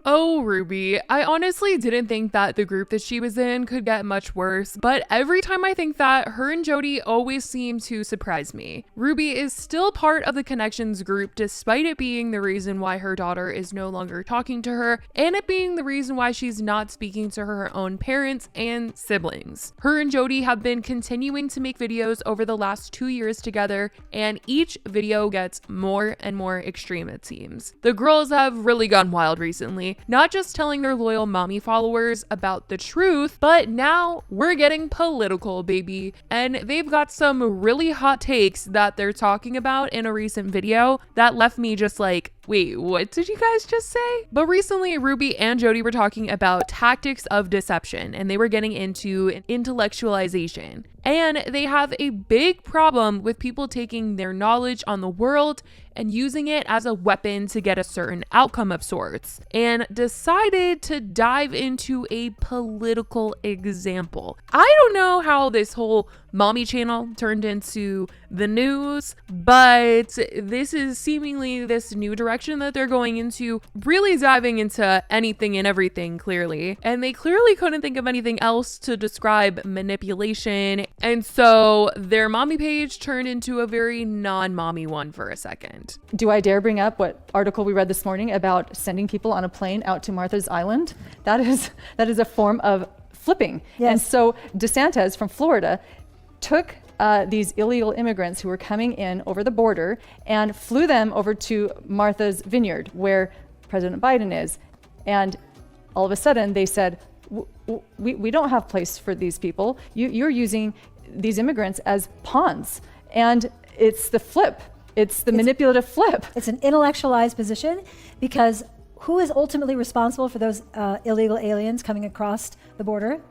Oh, Ruby, I honestly didn't think that the group that she was in could get much worse, but every time I think that, her and Jody always seem to surprise me. Ruby is still part of the Connections group despite it being the reason why her daughter is no longer talking to her, and it being the reason why she's not speaking to her own parents and siblings. Her and Jody have been continuing to make videos over the last 2 years together, and each video gets more and more extreme, it seems. The girls have really gone wild recently, not just telling their loyal mommy followers about the truth, but now we're getting political, baby. And they've got some really hot takes that they're talking about in a recent video that left me just like, wait, what did you guys just say? But recently, Ruby and Jody were talking about tactics of deception, and they were getting into intellectualization. And they have a big problem with people taking their knowledge on the world and using it as a weapon to get a certain outcome of sorts, and decided to dive into a political example. I don't know how this whole mommy channel turned into the news, but this is seemingly this new direction that they're going into, really diving into anything and everything, clearly. And they clearly couldn't think of anything else to describe manipulation, and so their mommy page turned into a very non-mommy one for a second. Do I dare bring up what article we read this morning about sending people on a plane out to Martha's Island? That is a form of flipping. Yes. And so DeSantis from Florida took these illegal immigrants who were coming in over the border and flew them over to Martha's Vineyard, where President Biden is. And all of a sudden they said, we don't have place for these people. You're using these immigrants as pawns. And it's the flip. It's the manipulative flip. It's an intellectualized position, because who is ultimately responsible for those illegal aliens coming across the border?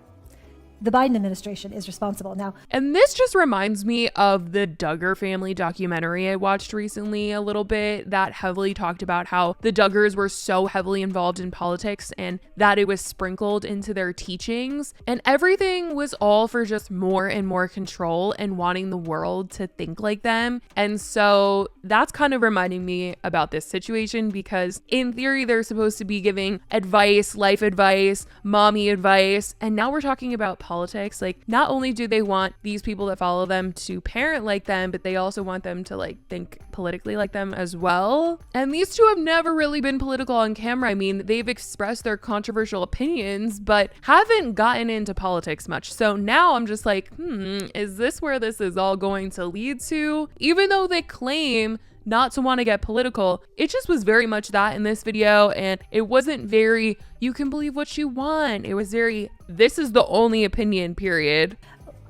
The Biden administration is responsible now. And this just reminds me of the Duggar family documentary I watched recently a little bit, that heavily talked about how the Duggars were so heavily involved in politics and that it was sprinkled into their teachings, and everything was all for just more and more control and wanting the world to think like them. And so that's kind of reminding me about this situation, because in theory they're supposed to be giving advice, life advice, mommy advice, and now we're talking about politics. Like, not only do they want these people that follow them to parent like them, but they also want them to like think politically like them as well. And these two have never really been political on camera. I mean, they've expressed their controversial opinions, but haven't gotten into politics much. So now I'm just like, is this where this is all going to lead to? Even though they claim not to want to get political, it just was very much that in this video, and it wasn't very, you can believe what you want. It was very, this is the only opinion, period.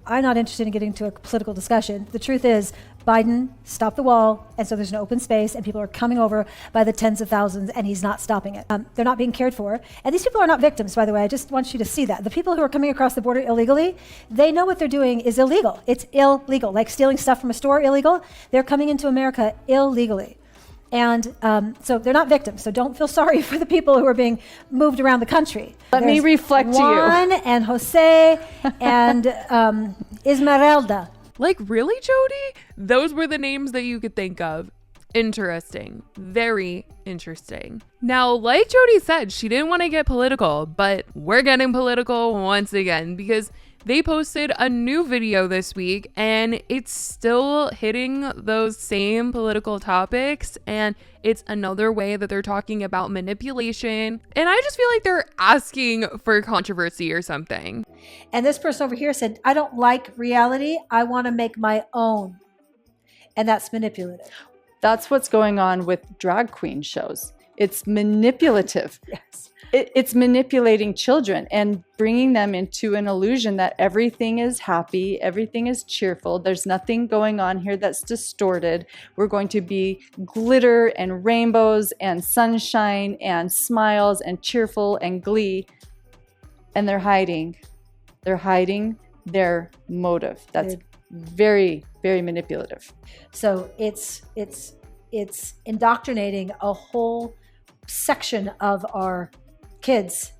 I'm not interested in getting into a political discussion. The truth is, Biden stopped the wall, and so there's an open space, and people are coming over by the tens of thousands, and he's not stopping it. They're not being cared for. And these people are not victims, by the way. I just want you to see that. The people who are coming across the border illegally, they know what they're doing is illegal. It's illegal. Like stealing stuff from a store, illegal. They're coming into America illegally. And so they're not victims. So don't feel sorry for the people who are being moved around the country. Let me reflect to you. Juan and Jose and Esmeralda. Like, really, Jody? Those were the names that you could think of. Interesting. Very interesting. Now, like Jody said, she didn't want to get political, but we're getting political once again, because they posted a new video this week and it's still hitting those same political topics, and it's another way that they're talking about manipulation, and I just feel like they're asking for controversy or something. And this person over here said, I don't like reality, I want to make my own. And that's manipulative. That's what's going on with drag queen shows. It's manipulative. Yes. It's manipulating children and bringing them into an illusion that everything is happy, everything is cheerful. There's nothing going on here that's distorted. We're going to be glitter and rainbows and sunshine and smiles and cheerful and glee. And they're hiding their motive. That's very, very manipulative. So it's indoctrinating a whole section of our kids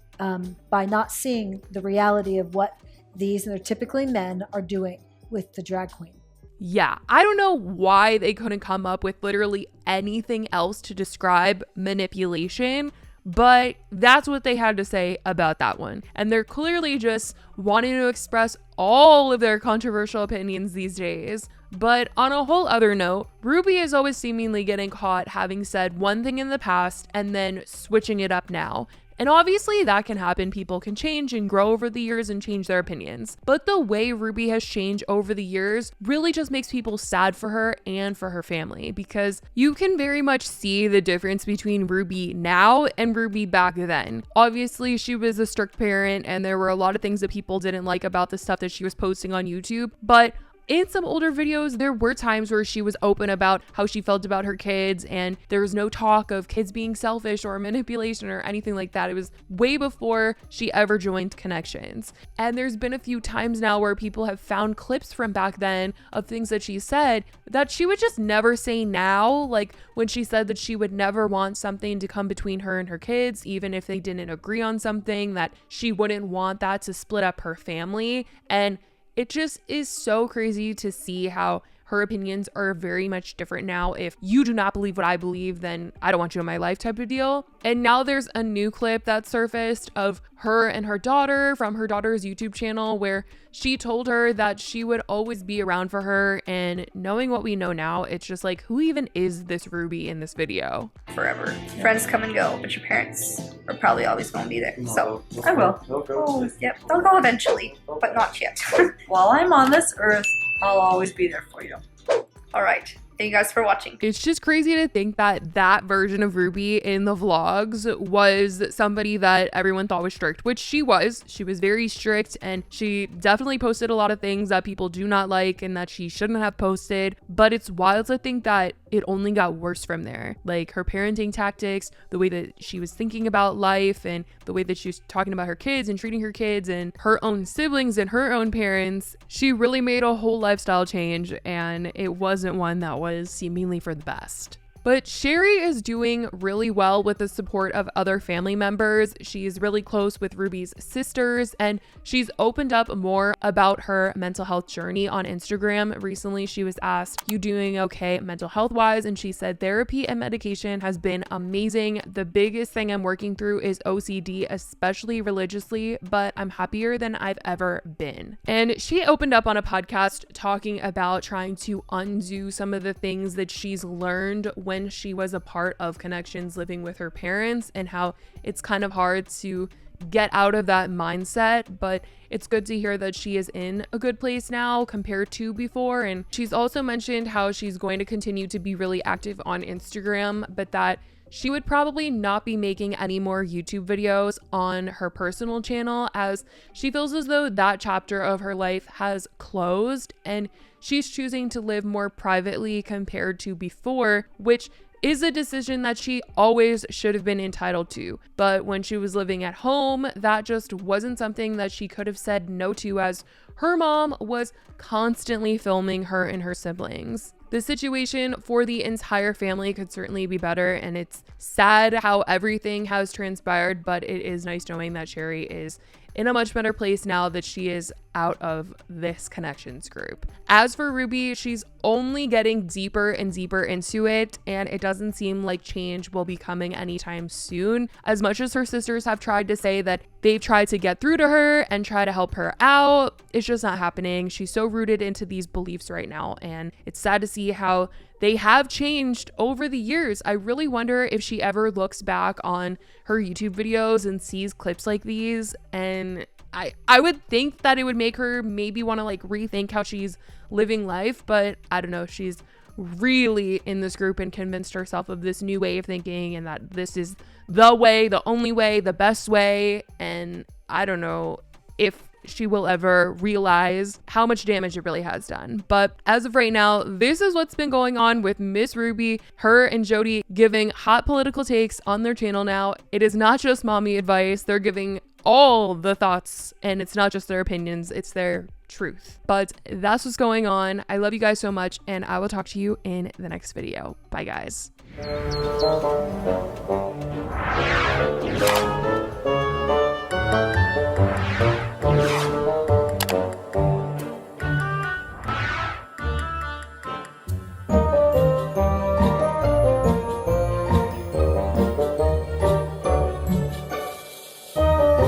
by not seeing the reality of what these, and they're typically men, are doing with the drag queen. Yeah, I don't know why they couldn't come up with literally anything else to describe manipulation, But that's what they had to say about that one. And they're clearly just wanting to express all of their controversial opinions these days. But on a whole other note, Ruby is always seemingly getting caught having said one thing in the past and then switching it up now. And obviously that can happen. People can change and grow over the years and change their opinions. But the way Ruby has changed over the years really just makes people sad for her and for her family, because you can very much see the difference between Ruby now and Ruby back then. Obviously, she was a strict parent and there were a lot of things that people didn't like about the stuff that she was posting on YouTube, but in some older videos, there were times where she was open about how she felt about her kids, and there was no talk of kids being selfish or manipulation or anything like that. It was way before she ever joined Connections. And there's been a few times now where people have found clips from back then of things that she said that she would just never say now, like when she said that she would never want something to come between her and her kids, even if they didn't agree on something, that she wouldn't want that to split up her family. And it just is so crazy to see how her opinions are very much different now. If you do not believe what I believe, then I don't want you in my life type of deal. And now there's a new clip that surfaced of her and her daughter from her daughter's YouTube channel where she told her that she would always be around for her. And knowing what we know now, it's just like, who even is this Ruby in this video? Forever. Friends come and go, but your parents are probably always going to be there. So I will. Oh, yep. They'll go eventually, but not yet. While I'm on this earth, I'll always be there for you. All right. Thank you guys for watching. It's just crazy to think that that version of Ruby in the vlogs was somebody that everyone thought was strict, which she was. She was very strict, and she definitely posted a lot of things that people do not like and that she shouldn't have posted. But it's wild to think that it only got worse from there. Like her parenting tactics, the way that she was thinking about life, and the way that she was talking about her kids and treating her kids and her own siblings and her own parents. She really made a whole lifestyle change, and it wasn't one that was seemingly for the best. But Sherry is doing really well with the support of other family members. She's really close with Ruby's sisters, and she's opened up more about her mental health journey on Instagram. Recently, she was asked, "You doing okay mental health wise?" And she said, "Therapy and medication has been amazing. The biggest thing I'm working through is OCD, especially religiously, but I'm happier than I've ever been." And she opened up on a podcast talking about trying to undo some of the things that she's learned when she was a part of Connections living with her parents, and how it's kind of hard to get out of that mindset. But it's good to hear that she is in a good place now compared to before. And she's also mentioned how she's going to continue to be really active on Instagram, but that she would probably not be making any more YouTube videos on her personal channel, as she feels as though that chapter of her life has closed, and she's choosing to live more privately compared to before, which is a decision that she always should have been entitled to. But when she was living at home, that just wasn't something that she could have said no to, as her mom was constantly filming her and her siblings. The situation for the entire family could certainly be better, and it's sad how everything has transpired, but it is nice knowing that Sherry is in a much better place now that she is out of this Connections group. As for Ruby, she's only getting deeper and deeper into it, and it doesn't seem like change will be coming anytime soon. As much as her sisters have tried to say that they've tried to get through to her and try to help her out, it's just not happening. She's so rooted into these beliefs right now, and it's sad to see how they have changed over the years. I really wonder if she ever looks back on her YouTube videos and sees clips like these, and I would think that it would make her maybe want to like rethink how she's living life, but I don't know. She's really in this group and convinced herself of this new way of thinking, and that this is the way, the only way, the best way. And I don't know if she will ever realize how much damage it really has done. But as of right now, this is what's been going on with Miss Ruby. Her and Jody giving hot political takes on their channel now. It is not just mommy advice. They're giving all the thoughts, and it's not just their opinions, it's their truth. But that's what's going on. I love you guys so much, and I will talk to you in the next video. Bye, guys.